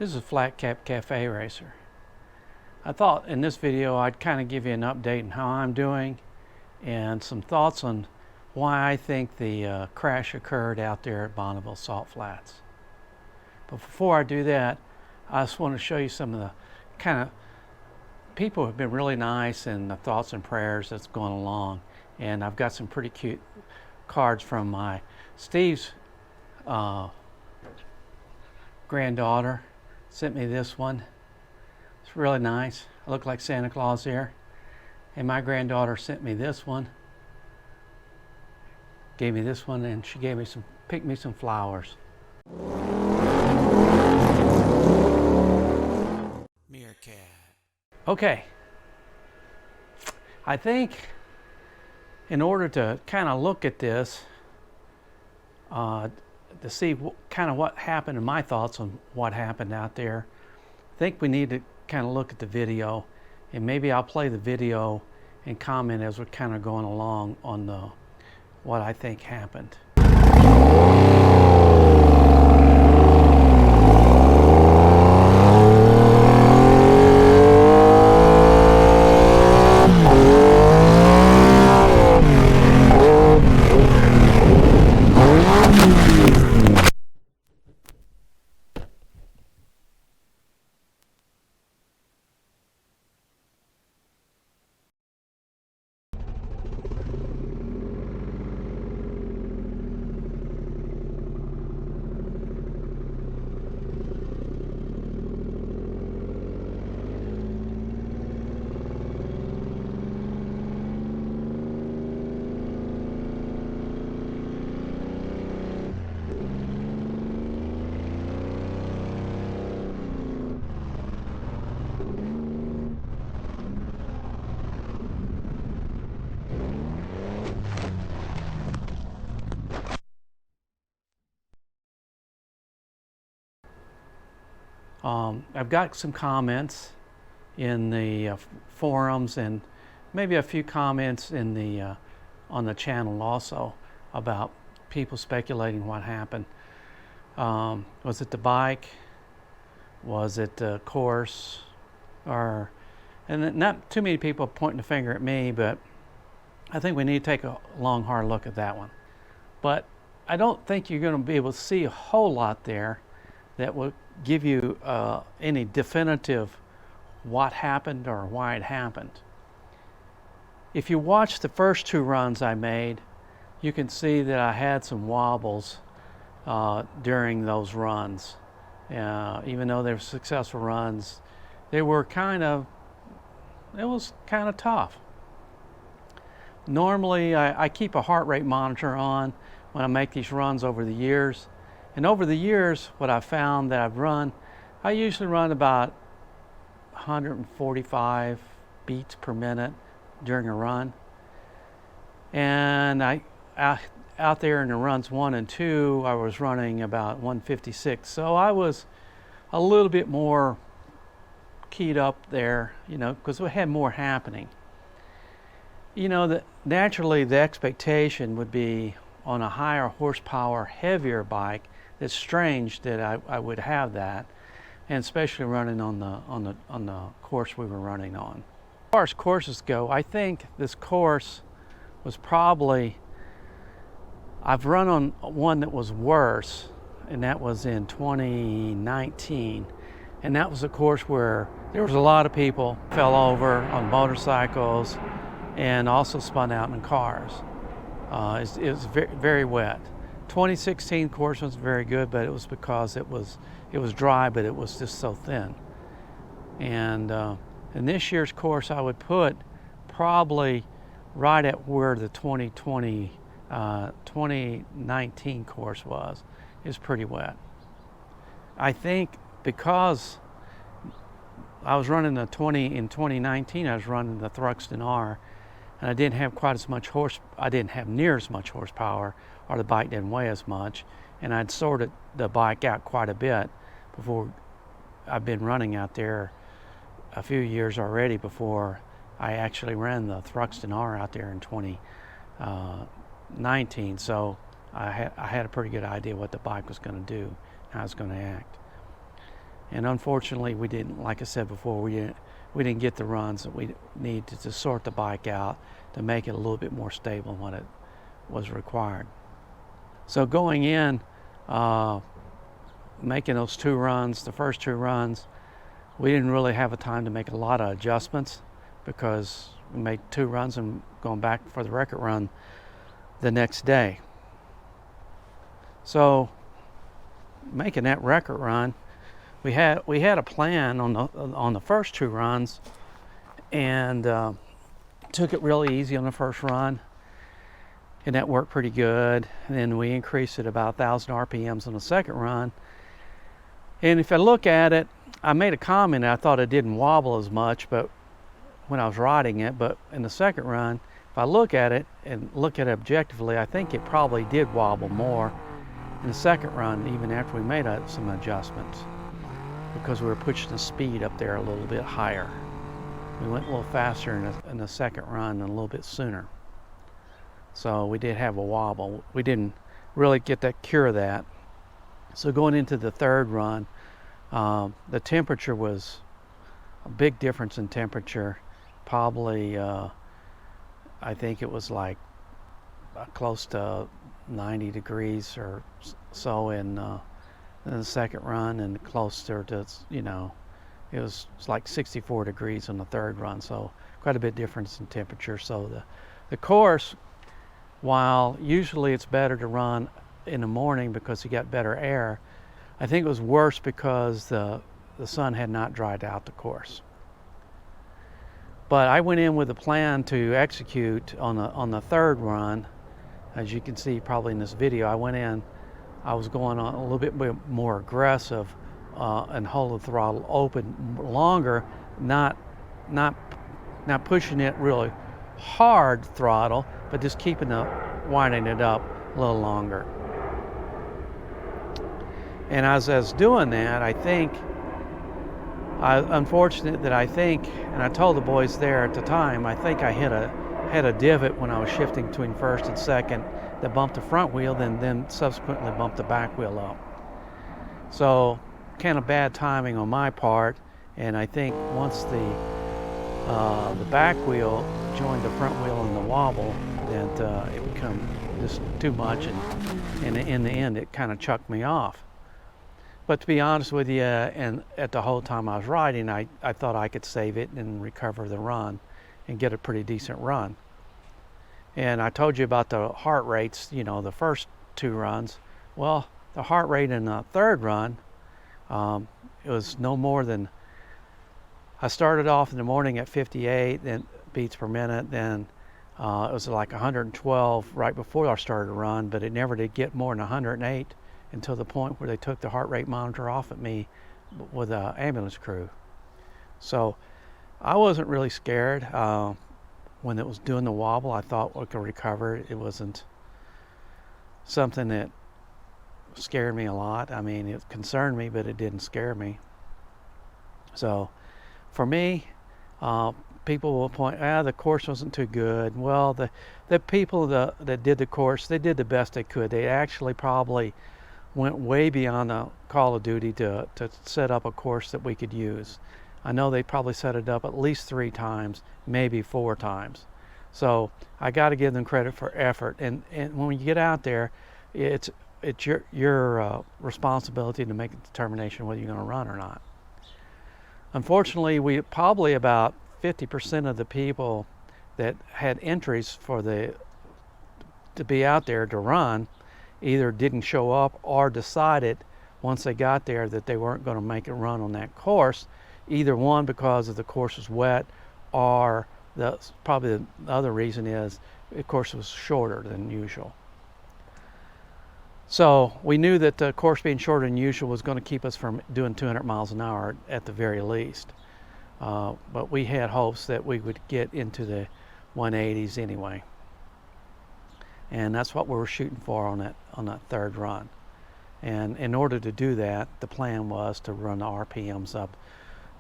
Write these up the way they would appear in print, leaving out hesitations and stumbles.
This is a Flat Cap Cafe Racer. I thought in this video I'd kind of give you an update on how I'm doing and some thoughts on why I think the crash occurred out there at Bonneville Salt Flats. But before I do that, I just want to show you some of the kind of people who have been really nice and the thoughts and prayers that's going along. And I've got some pretty cute cards from Steve's granddaughter. Sent me this one. It's really nice. I look like Santa Claus here. And my granddaughter sent me this one. Gave me this one, and she gave me picked me some flowers. Meerkat. Okay. I think in order to kind of look at this, to see kind of what happened and my thoughts on what happened out there, I think we need to kind of look at the video, and maybe I'll play the video and comment as we're kind of going along on what I think happened. I've got some comments in the forums and maybe a few comments in the on the channel also about people speculating what happened. Was it the bike? Was it the course? And not too many people pointing the finger at me, but I think we need to take a long, hard look at that one. But I don't think you're going to be able to see a whole lot there that will give you any definitive what happened or why it happened. If you watch the first two runs I made, you can see that I had some wobbles during those runs. Even though they were successful runs, it was kind of tough. Normally I keep a heart rate monitor on when I make these runs over the years. And over the years, what I've found that I've run, I usually run about 145 beats per minute during a run. And out there in the runs 1 and 2, I was running about 156. So I was a little bit more keyed up there, because we had more happening. Naturally the expectation would be on a higher horsepower, heavier bike. It's strange that I would have that, and especially running on the course we were running on. As far as courses go, I think this course was probably, I've run on one that was worse, and that was in 2019, and that was a course where there was a lot of people fell over on motorcycles and also spun out in cars. It was very, very wet. 2016 course was very good, but it was because it was dry, but it was just so thin. And in this year's course, I would put probably right at where the 2019 course was. It was pretty wet. I think because I was running in 2019, I was running the Thruxton R, and I didn't have quite as much I didn't have near as much horsepower, or the bike didn't weigh as much, and I'd sorted the bike out quite a bit before. I've been running out there a few years already before I actually ran the Thruxton R out there in 2019, so I had a pretty good idea what the bike was going to do, how it was going to act. And unfortunately, we didn't, like I said before, we didn't get the runs that we needed to sort the bike out to make it a little bit more stable than what it was required. So going in, making those 2 runs, the first 2 runs, we didn't really have a time to make a lot of adjustments because we made 2 runs and going back for the record run the next day. So making that record run, we had a plan on the first 2 runs, and took it really easy on the first run, and that worked pretty good. And then we increased it about 1,000 RPMs on the second run. And if I look at it, I made a comment, I thought it didn't wobble as much, but when I was riding it, but in the second run, if I look at it and look at it objectively, I think it probably did wobble more in the second run, even after we made some adjustments, because we were pushing the speed up there a little bit higher. We went a little faster in the second run and a little bit sooner. So we did have a wobble. We didn't really get that cure that. So going into the third run, the temperature was a big difference in temperature. Probably, I think it was like close to 90 degrees or so in the second run, and closer to, it was like 64 degrees on the third run. So quite a bit difference in temperature. So the course, while usually it's better to run in the morning because you got better air, I think it was worse because the sun had not dried out the course. But I went in with a plan to execute on the third run. As you can see probably in this video, I went in, I was going on a little bit more aggressive and hold the throttle open longer, not pushing it really hard throttle, but just winding it up a little longer. And as I was doing that, unfortunate that and I told the boys there at the time, I think I had a divot when I was shifting between first and second that bumped the front wheel, then subsequently bumped the back wheel up. So kind of bad timing on my part, and I think once the back wheel joined the front wheel in the wobble, that it became just too much, and in the end it kind of chucked me off. But to be honest with you, and at the whole time I was riding, I thought I could save it and recover the run and get a pretty decent run. And I told you about the heart rates, the first 2 runs. Well, the heart rate in the third run, it was no more than, I started off in the morning at 58 then beats per minute, then it was like 112 right before I started to run, but it never did get more than 108 until the point where they took the heart rate monitor off at me with an ambulance crew. So I wasn't really scared. When it was doing the wobble, I thought we could recover it. It wasn't something that scared me a lot. I mean, it concerned me, but it didn't scare me. So for me, people will point, the course wasn't too good. Well, the people that did the course, they did the best they could. They actually probably went way beyond the call of duty to set up a course that we could use. I know they probably set it up at least 3 times, maybe 4 times. So I got to give them credit for effort. And when you get out there, it's your responsibility to make a determination whether you're going to run or not. Unfortunately, we probably about 50% of the people that had entries to be out there to run either didn't show up or decided once they got there that they weren't going to make a run on that course. Either one, because the course was wet, or probably the other reason is the course was shorter than usual. So we knew that the course being shorter than usual was going to keep us from doing 200 miles an hour at the very least. But we had hopes that we would get into the 180s anyway. And that's what we were shooting for on that third run. And in order to do that, the plan was to run the RPMs up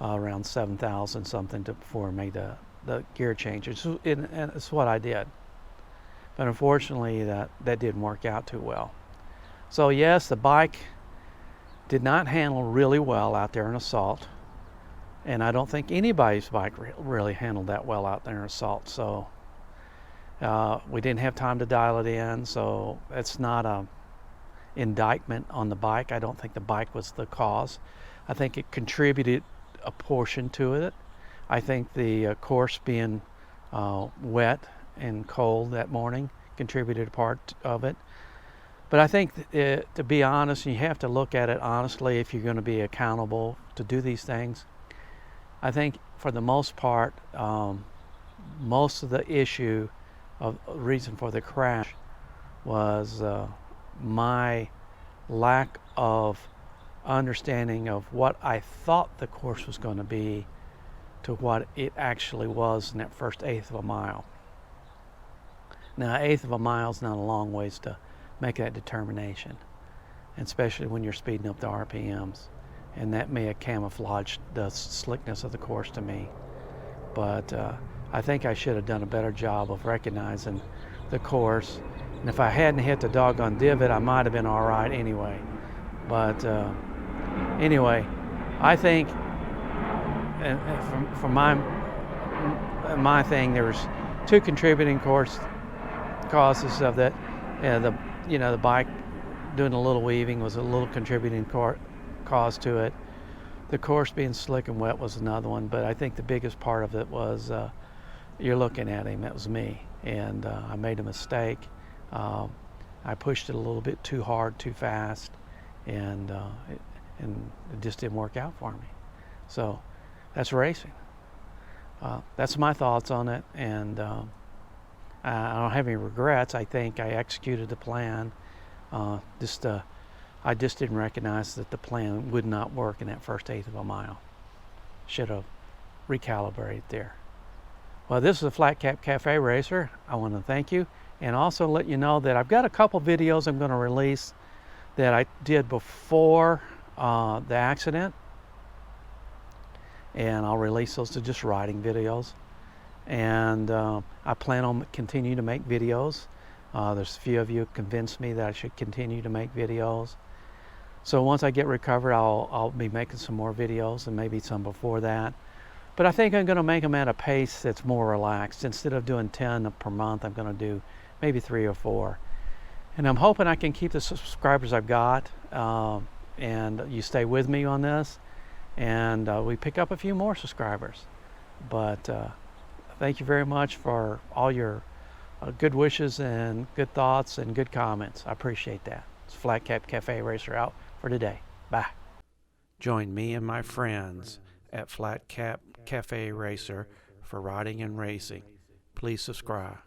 around 7,000 something before I made the gear changes. And it's what I did. But unfortunately, that didn't work out too well. So yes, the bike did not handle really well out there in assault, and I don't think anybody's bike really handled that well out there in assault. So we didn't have time to dial it in, so it's not a indictment on the bike. I don't think the bike was the cause. I think it contributed a portion to it. I think the course being wet and cold that morning contributed a part of it. But I think to be honest, you have to look at it honestly if you're going to be accountable to do these things. I think for the most part, most of the issue of reason for the crash was my lack of understanding of what I thought the course was going to be to what it actually was in that first eighth of a mile. Now, an eighth of a mile is not a long ways to make that determination, and especially when you're speeding up the RPMs, and that may have camouflaged the slickness of the course to me. But I think I should have done a better job of recognizing the course, and if I hadn't hit the doggone divot, I might have been all right anyway. But anyway, I think from my thing, there was two contributing causes of that. The bike doing a little weaving was a little contributing cause to it. The course being slick and wet was another one, but I think the biggest part of it was you're looking at him. That was me, and I made a mistake. I pushed it a little bit too hard, too fast, and it just didn't work out for me. So that's racing. That's my thoughts on it, and I don't have any regrets. I think I executed the plan. I just didn't recognize that the plan would not work in that first eighth of a mile. Should have recalibrated there. Well, this is a Flat Cap Cafe Racer. I want to thank you, and also let you know that I've got a couple videos I'm going to release that I did before the accident, and I'll release those to just riding videos. And I plan on continuing to make videos. There's a few of you convinced me that I should continue to make videos. So once I get recovered, I'll be making some more videos, and maybe some before that. But I think I'm going to make them at a pace that's more relaxed. Instead of doing 10 per month, I'm going to do maybe 3 or 4. And I'm hoping I can keep the subscribers I've got, and you stay with me on this, and we pick up a few more subscribers. But thank you very much for all your good wishes and good thoughts and good comments. I appreciate that. It's Flat Cap Cafe Racer out for today. Bye. Join me and my friends at Flat Cap Cafe Racer for riding and racing. Please subscribe.